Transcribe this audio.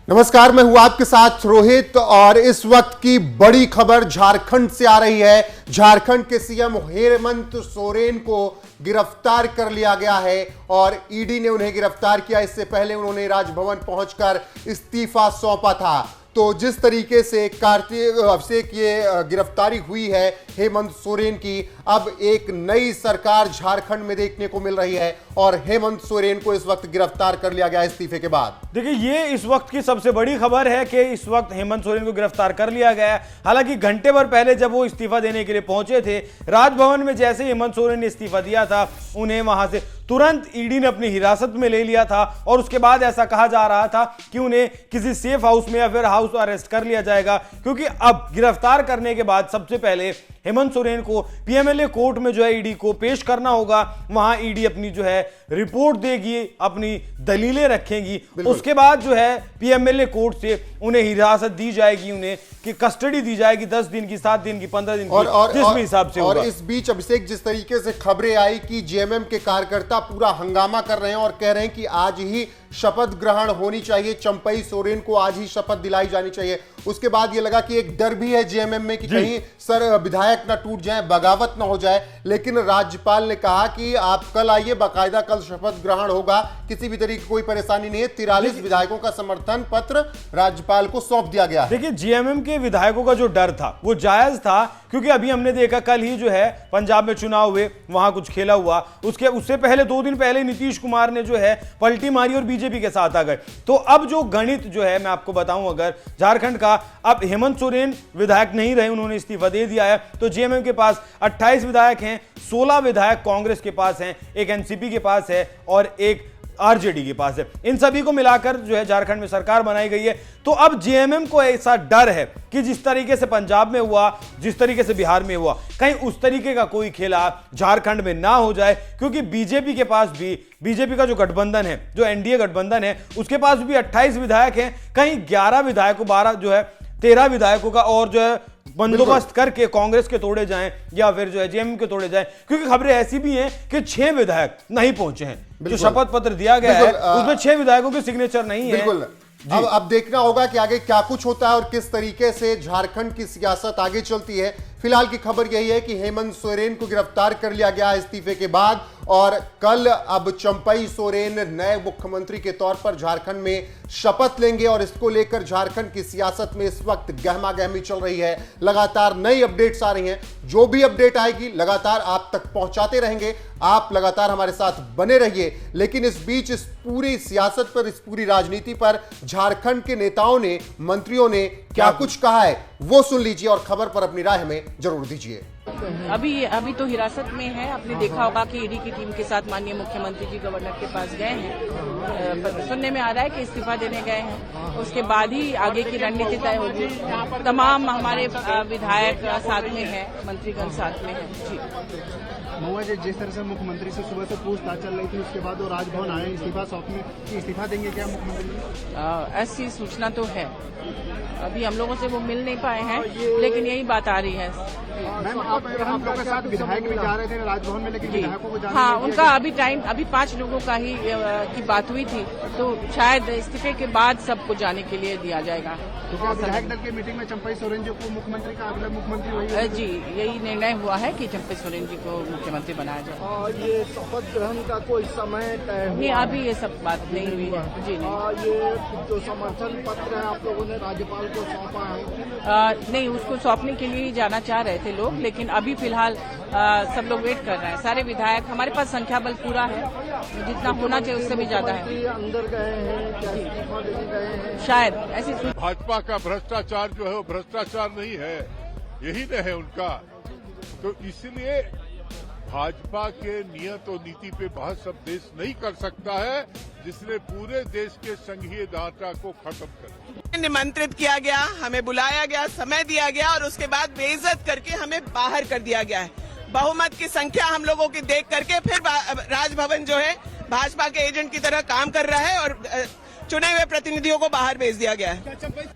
नमस्कार, मैं हूं आपके साथ रोहित और इस वक्त की बड़ी खबर झारखंड से आ रही है। झारखंड के सीएम हेमंत सोरेन को गिरफ्तार कर लिया गया है और ईडी ने उन्हें गिरफ्तार किया। इससे पहले उन्होंने राजभवन पहुंचकर इस्तीफा सौंपा था। तो जिस तरीके से कार्तिक अभिषेक ये गिरफ्तारी हुई है हेमंत सोरेन की, अब एक नई सरकार झारखंड में देखने को मिल रही है और हेमंत सोरेन को इस वक्त गिरफ्तार कर लिया गया इस्तीफे के बाद। देखिए, ये इस वक्त की सबसे बड़ी खबर है कि इस वक्त हेमंत सोरेन को गिरफ्तार कर लिया गया है। हालांकि घंटे भर पहले जब वो इस्तीफा देने के लिए पहुंचे थे राजभवन में, जैसे हेमंत सोरेन ने इस्तीफा दिया था उन्हें वहां से तुरंत ईडी ने अपनी हिरासत में ले लिया था और उसके बाद ऐसा कहा जा रहा था कि उन्हें किसी सेफ हाउस में या फिर हाउस अरेस्ट कर लिया जाएगा, क्योंकि अब गिरफ्तार करने के बाद सबसे पहले हेमंत सोरेन को पीएमएलए कोर्ट में जो है ईडी को पेश करना होगा। वहां ईडी अपनी जो है रिपोर्ट देगी, अपनी दलीलें रखेंगी। उसके बाद जो है पीएमएलए कोर्ट से उन्हें हिरासत दी जाएगी, उन्हें कि कस्टडी दी जाएगी 10 दिन की, 7 दिन की, 15 दिन की, जिस भी हिसाब से और होगा। इस बीच अभिषेक, जिस तरीके से खबरें आई कि जेएमएम के कार्यकर्ता पूरा हंगामा कर रहे हैं और कह रहे हैं कि आज ही शपथ ग्रहण होनी चाहिए, चंपई सोरेन को आज ही शपथ दिलाई जानी चाहिए। उसके बाद ये लगा कि एक डर भी है जेएमएम में कि कहीं सर विधायक ना टूट जाए, बगावत ना हो जाए। लेकिन राज्यपाल ने कहा कि आप कल आइए, बाकायदा कल शपथ ग्रहण होगा, किसी भी तरीके की कोई परेशानी नहीं है। 43 विधायकों का समर्थन पत्र राज्यपाल को सौंप दिया गया है। देखिए, जेएमएम के विधायकों का जो डर था वो जायज था, क्योंकि अभी हमने देखा कल ही जो है पंजाब में चुनाव हुए, वहां कुछ खेला हुआ। उससे पहले 2 दिन पहले नीतीश कुमार ने जो है पलटी मारी और बीजेपी के साथ आ गए। तो अब जो गणित जो है, मैं आपको बताऊं, अगर झारखंड का अब हेमंत सोरेन विधायक नहीं रहे, उन्होंने इस्तीफा दे दिया है, तो जेएमएम के पास 28 विधायक हैं, 16 विधायक कांग्रेस के पास हैं, एक एनसीपी के पास है और एक आरजेडी के पास है। इन सभी को मिलाकर जो है झारखंड में सरकार बनाई गई है। तो अब जेएमएम को ऐसा डर है कि जिस तरीके से पंजाब में हुआ, जिस तरीके से बिहार में हुआ, कहीं उस तरीके का कोई खेला झारखंड में ना हो जाए, क्योंकि बीजेपी के पास भी, बीजेपी का जो गठबंधन है, जो एनडीए गठबंधन है, उसके पास भी 28 विधायक हैं। कहीं 11 विधायकों, 12 जो है 13 विधायकों का और जो है बंदोबस्त करके कांग्रेस के तोड़े जाएं या फिर जो है जेएमएम के तोड़े जाएं, क्योंकि खबरें ऐसी भी हैं कि 6 विधायक नहीं पहुंचे हैं। जो शपथ पत्र दिया गया है उसमें 6 विधायकों के सिग्नेचर नहीं है। अब देखना होगा कि आगे क्या कुछ होता है और किस तरीके से झारखंड की सियासत आगे चलती है। फिलहाल की खबर यही है कि हेमंत सोरेन को गिरफ्तार कर लिया गया इस्तीफे के बाद और कल अब चंपई सोरेन नए मुख्यमंत्री के तौर पर झारखंड में शपथ लेंगे और इसको लेकर झारखंड की सियासत में इस वक्त गहमा गहमी चल रही है। लगातार नई अपडेट्स आ रही हैं, जो भी अपडेट आएगी लगातार आप तक पहुंचाते रहेंगे। आप लगातार हमारे साथ बने रहिए। लेकिन इस बीच इस पूरी सियासत पर, इस पूरी राजनीति पर झारखंड के नेताओं ने, मंत्रियों ने क्या कुछ कहा है वो सुन लीजिए और खबर पर अपनी राय हमें जरूर दीजिए। अभी तो हिरासत में है। आपने देखा होगा कि ईडी की टीम के साथ माननीय मुख्यमंत्री जी गवर्नर के पास गए हैं। सुनने में आ रहा है कि इस्तीफा देने गए हैं, उसके बाद ही आगे की रणनीति तय होगी। तमाम हमारे विधायक साथ में हैं, मंत्रीगण साथ में हैं। जी महुआ जी, जिस तरह से मुख्यमंत्री से सुबह से पूछताछ चल रही थी, उसके बाद वो राजभवन आए इस्तीफा सौंपने, इस्तीफा देंगे क्या मुख्यमंत्री? ऐसी सूचना तो है, अभी हम लोगों से वो मिल नहीं पाए हैं, लेकिन यही बात आ रही है। मैम, आप लोगों के साथ विधायक भी जा रहे थे राजभवन में, लेकिन विधायकोों को जाने हाँ, उनका अभी 5 लोगों का ही की बात हुई थी, तो शायद इस्तीफे के बाद सबको जाने के लिए दिया जाएगा। तो क्या विधायक दल की मीटिंग में चंपई सोरेन जी को मुख्यमंत्री का अगला मुख्यमंत्री वही? जी, यही निर्णय हुआ है कि चंपई सोरेन जी को मुख्यमंत्री बनाया जाए। और ये शपथ ग्रहण का कोई समय तय नहीं, अभी ये सब बात नहीं हुई है। जी नहीं। ये जो समर्थन पत्र है आप लोगों ने राज्यपाल को सौंपा है? नहीं, उसको सौंपने के लिए ही जाना चाह रहे थे लोग, लेकिन अभी फिलहाल सब लोग वेट कर रहे हैं। सारे विधायक, हमारे पास संख्या बल पूरा है, जितना होना चाहिए उससे भी ज्यादा है। अंदर गए हैं शायद ऐसी भाजपा का भ्रष्टाचार जो है वो भ्रष्टाचार नहीं है, यही न है उनका। तो इसलिए भाजपा के नियत और नीति पे बहस सब देश नहीं कर सकता है, जिसने पूरे देश के संघीय ढांचा को खत्म कर निमंत्रित किया गया, हमें बुलाया गया, समय दिया गया और उसके बाद बेइज्जत करके हमें बाहर कर दिया गया है। बहुमत की संख्या हम लोगों की देख करके फिर राजभवन जो है भाजपा के एजेंट की तरह काम कर रहा है और चुने हुए प्रतिनिधियों को बाहर भेज दिया गया है।